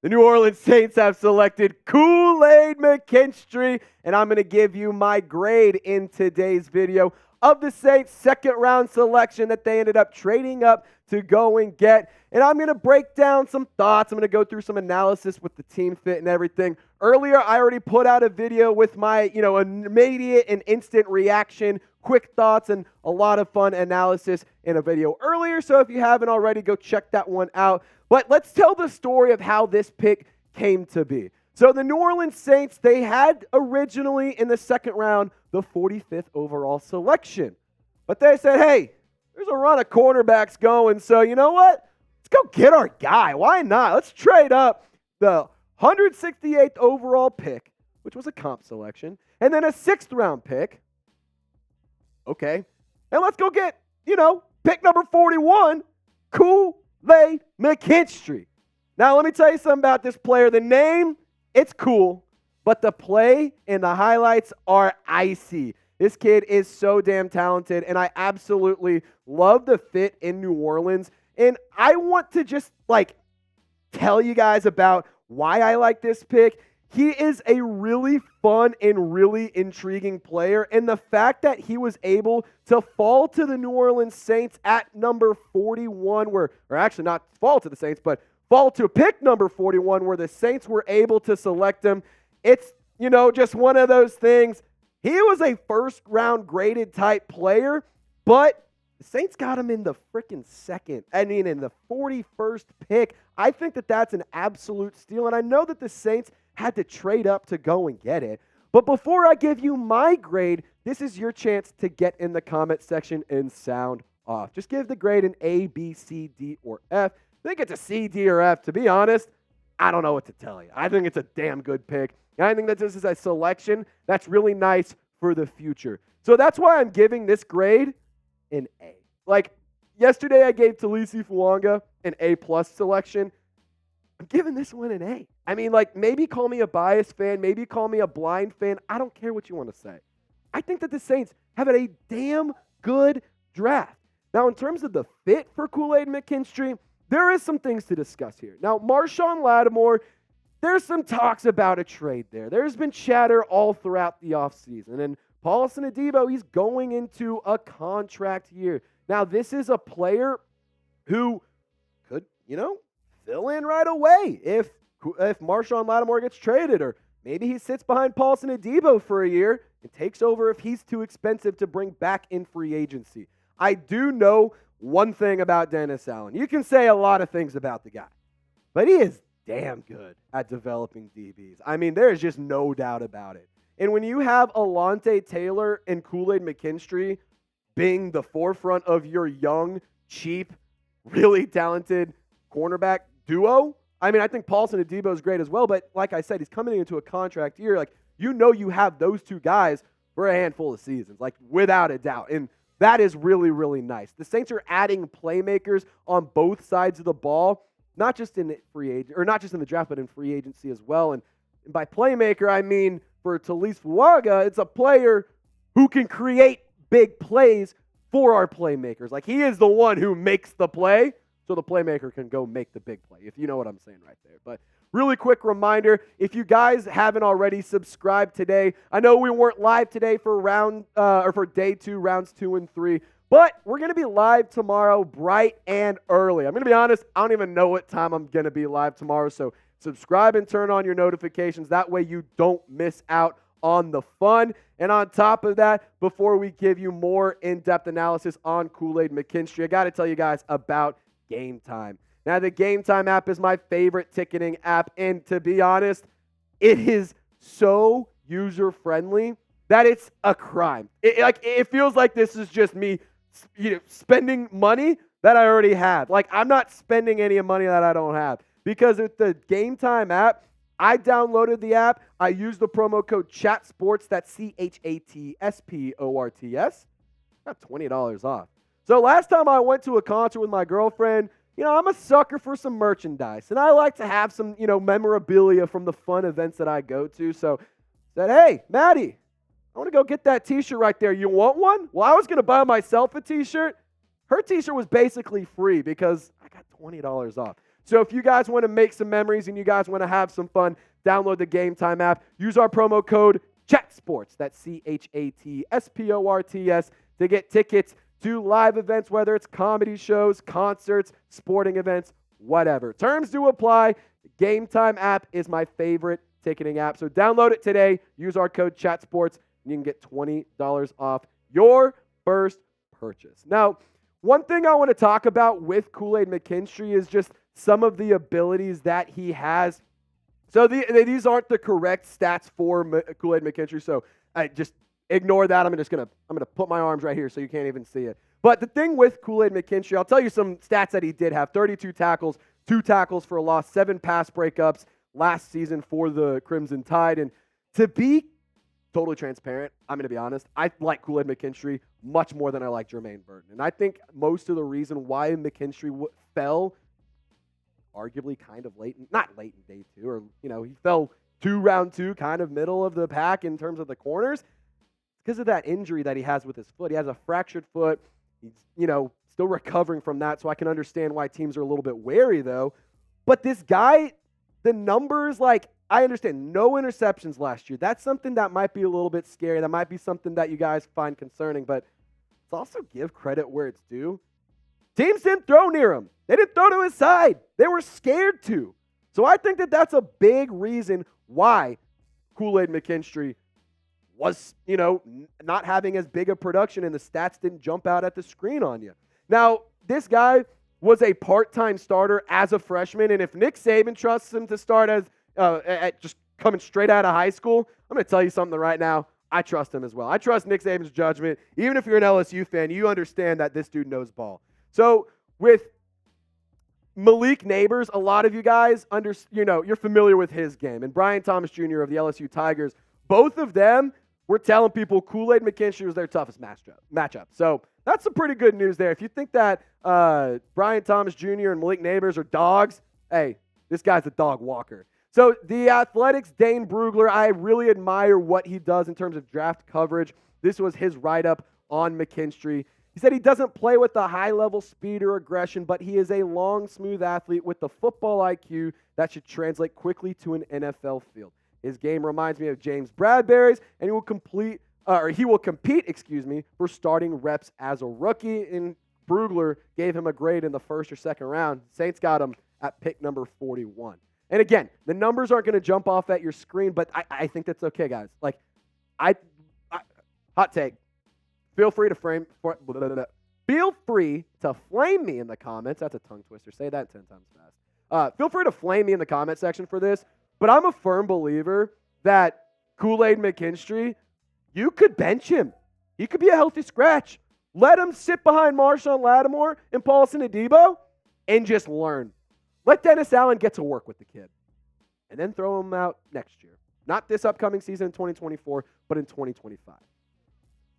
The New Orleans Saints have selected Kool-Aid McKinstry, and I'm going to give you my grade in today's video of the Saints' second-round selection that they ended up trading up to go and get. And I'm going to break down some thoughts. I'm going to go through some analysis with the team fit and everything. Earlier, I already put out a video with my, immediate and instant reaction, quick thoughts, and a lot of fun analysis in a video earlier. So if you haven't already, go check that one out. But let's tell the story of how this pick came to be. So the New Orleans Saints, they had originally in the second round the 45th overall selection. But they said, hey, there's a run of cornerbacks going, so you know what? Let's go get our guy. Why not? Let's trade up the 168th overall pick, which was a comp selection, and then a 6th round pick. Okay. And let's go get, pick number 41, Kool-Aid McKinstry. Now, let me tell you something about this player. The name, it's cool, but the play and the highlights are icy. This kid is so damn talented, and I absolutely love the fit in New Orleans. And I want to just, tell you guys about why I like this pick. He is a really fun and really intriguing player, and the fact that he was able to fall to the New Orleans Saints at number 41, or actually not fall to the Saints, but fall to pick number 41, where the Saints were able to select him. It's, just one of those things. He was a first-round graded type player, but the Saints got him in the freaking second. In the 41st pick. I think that that's an absolute steal, and I know that the Saints had to trade up to go and get it. But before I give you my grade, this is your chance to get in the comment section and sound off. Just give the grade an A, B, C, D, or F. I think it's a C, D, or F. To be honest, I don't know what to tell you. I think it's a damn good pick. And I think that this is a selection that's really nice for the future. So that's why I'm giving this grade an A. Yesterday I gave Talisi Fuanga an A+ selection. I'm giving this one an A. Maybe call me a biased fan, maybe call me a blind fan. I don't care what you want to say. I think that the Saints have a damn good draft. Now, in terms of the fit for Kool-Aid McKinstry, there is some things to discuss here. Now, Marshon Lattimore, there's some talks about a trade there. There's been chatter all throughout the offseason. And Paulson Adebo, he's going into a contract year. Now, this is a player who could, fill in right away if Marshon Lattimore gets traded, or maybe he sits behind Paulson Adebo for a year and takes over if he's too expensive to bring back in free agency. I do know one thing about Dennis Allen. You can say a lot of things about the guy, but he is damn good at developing DBs. There is just no doubt about it. And when you have Alontae Taylor and Kool-Aid McKinstry being the forefront of your young, cheap, really talented cornerback duo, I think Paulson Adebo is great as well, but like I said, he's coming into a contract year. You have those two guys for a handful of seasons, without a doubt. And that is really, really nice. The Saints are adding playmakers on both sides of the ball, not just in the draft, but in free agency as well. And by playmaker, for Talise Fuaga, it's a player who can create big plays for our playmakers. He is the one who makes the play, so the playmaker can go make the big play, if you know what I'm saying right there. But really quick reminder, if you guys haven't already subscribed today, I know we weren't live today for for day 2, rounds 2 and 3, but we're going to be live tomorrow bright and early. I'm going to be honest, I don't even know what time I'm going to be live tomorrow, so subscribe and turn on your notifications. That way you don't miss out on the fun. And on top of that, before we give you more in-depth analysis on Kool-Aid McKinstry, I got to tell you guys about Game Time. Now, the Game Time app is my favorite ticketing app, and to be honest, it is so user-friendly that it's a crime. It feels like this is just me spending money that I already have. I'm not spending any money that I don't have, because with the Game Time app, I downloaded the app. I used the promo code CHATSPORTS. That's CHATSPORTS. Got $20 off. So last time I went to a concert with my girlfriend, I'm a sucker for some merchandise. And I like to have some, memorabilia from the fun events that I go to. So I said, hey, Maddie, I want to go get that t-shirt right there. You want one? Well, I was going to buy myself a t-shirt. Her t-shirt was basically free because I got $20 off. So if you guys want to make some memories and you guys want to have some fun, download the Game Time app. Use our promo code CHATSPORTS, that's CHATSPORTS, to get tickets to live events, whether it's comedy shows, concerts, sporting events, whatever. Terms do apply. The Game Time app is my favorite ticketing app. So download it today. Use our code CHATSPORTS, and you can get $20 off your first purchase. Now, one thing I want to talk about with Kool-Aid McKinstry is just some of the abilities that he has. So these aren't the correct stats for Kool-Aid McKinstry, so I just ignore that. I'm gonna put my arms right here so you can't even see it. But the thing with Kool-Aid McKinstry, I'll tell you some stats that he did have. 32 tackles, 2 tackles for a loss, 7 pass breakups last season for the Crimson Tide. And to be totally transparent, I'm going to be honest, I like Kool-Aid McKinstry much more than I like Jermaine Burton. And I think most of the reason why McKinstry fell arguably kind of not late in day 2, or, he fell round 2, kind of middle of the pack in terms of the corners, because of that injury that he has with his foot. He has a fractured foot. He's, still recovering from that, so I can understand why teams are a little bit wary, though. But this guy, the numbers, I understand no interceptions last year. That's something that might be a little bit scary. That might be something that you guys find concerning, but let's also give credit where it's due. Teams didn't throw near him. They didn't throw to his side. They were scared to. So I think that that's a big reason why Kool-Aid McKinstry was, not having as big a production, and the stats didn't jump out at the screen on you. Now, this guy was a part-time starter as a freshman, and if Nick Saban trusts him to start as at just coming straight out of high school, I'm going to tell you something right now. I trust him as well. I trust Nick Saban's judgment. Even if you're an LSU fan, you understand that this dude knows ball. So with Malik Neighbors, a lot of you guys, you're familiar with his game. And Brian Thomas Jr. of the LSU Tigers, both of them were telling people Kool-Aid McKinstry was their toughest matchup. So that's some pretty good news there. If you think that Brian Thomas Jr. and Malik Neighbors are dogs, hey, this guy's a dog walker. So the Athletics' Dane Brugler, I really admire what he does in terms of draft coverage. This was his write-up on McKinstry. He said he doesn't play with a high-level speed or aggression, but he is a long, smooth athlete with the football IQ that should translate quickly to an NFL field. His game reminds me of James Bradberry's, and he will compete, for starting reps as a rookie. And Brugler gave him a grade in the first or second round. Saints got him at pick number 41. And again, the numbers aren't going to jump off at your screen, but I think that's okay, guys. Hot take. Feel free to flame me in the comments. That's a tongue twister. Say that 10 times fast. Feel free to flame me in the comment section for this, but I'm a firm believer that Kool-Aid McKinstry, you could bench him. He could be a healthy scratch. Let him sit behind Marshawn Lattimore and Paulson Adebo and just learn. Let Dennis Allen get to work with the kid and then throw him out next year. Not this upcoming season in 2024, but in 2025.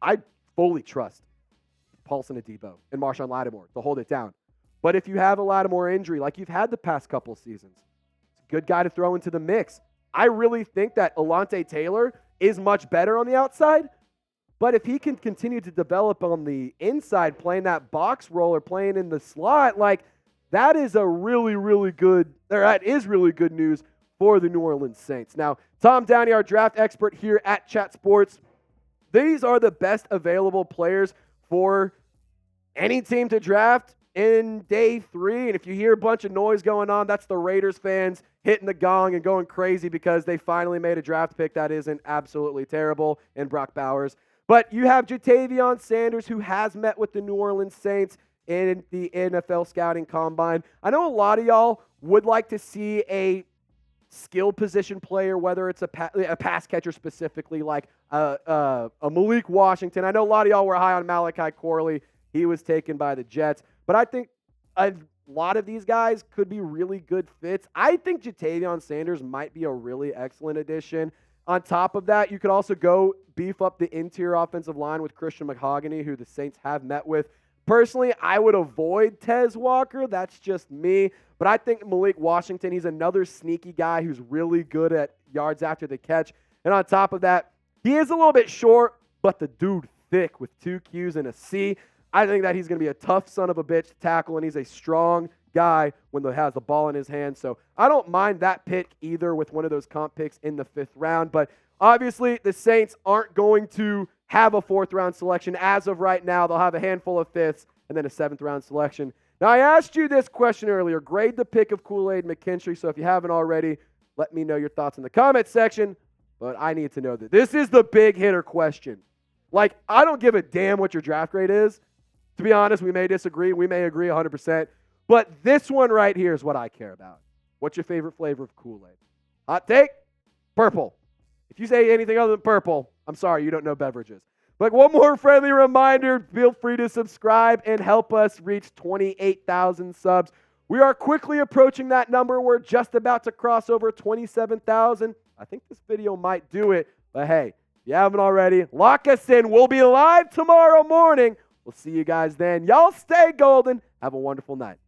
I fully trust Paulson Adebo and Marshawn Lattimore to hold it down. But if you have a Lattimore injury like you've had the past couple seasons, it's a good guy to throw into the mix. I really think that Alontae Taylor is much better on the outside, but if he can continue to develop on the inside, playing that box role or playing in the slot, that is really good news for the New Orleans Saints. Now, Tom Downey, our draft expert here at Chat Sports, these are the best available players for any team to draft in day 3. And if you hear a bunch of noise going on, that's the Raiders fans hitting the gong and going crazy because they finally made a draft pick that isn't absolutely terrible in Brock Bowers. But you have Jatavion Sanders, who has met with the New Orleans Saints in the NFL Scouting Combine. I know a lot of y'all would like to see a skill position player, whether it's a pass catcher specifically, like a Malik Washington. I know a lot of y'all were high on Malachi Corley. He was taken by the Jets. But I think a lot of these guys could be really good fits. I think Jatavion Sanders might be a really excellent addition. On top of that, you could also go beef up the interior offensive line with Christian McHogany, who the Saints have met with. Personally, I would avoid Tez Walker. That's just me. But I think Malik Washington, he's another sneaky guy who's really good at yards after the catch. And on top of that, he is a little bit short, but the dude thick with 2 Qs and a C. I think that he's going to be a tough son of a bitch to tackle, and he's a strong, guy when he has the ball in his hand. So I don't mind that pick either with one of those comp picks in the 5th round. But obviously, the Saints aren't going to have a 4th round selection as of right now. They'll have a handful of 5ths and then a 7th round selection. Now, I asked you this question earlier. Grade the pick of Kool-Aid McKinstry. So if you haven't already, let me know your thoughts in the comment section. But I need to know that this is the big hitter question. Like, I don't give a damn what your draft grade is. To be honest, we may disagree. We may agree 100%. But this one right here is what I care about. What's your favorite flavor of Kool-Aid? Hot take? Purple. If you say anything other than purple, I'm sorry, you don't know beverages. But one more friendly reminder, feel free to subscribe and help us reach 28,000 subs. We are quickly approaching that number. We're just about to cross over 27,000. I think this video might do it. But hey, if you haven't already, lock us in. We'll be live tomorrow morning. We'll see you guys then. Y'all stay golden. Have a wonderful night.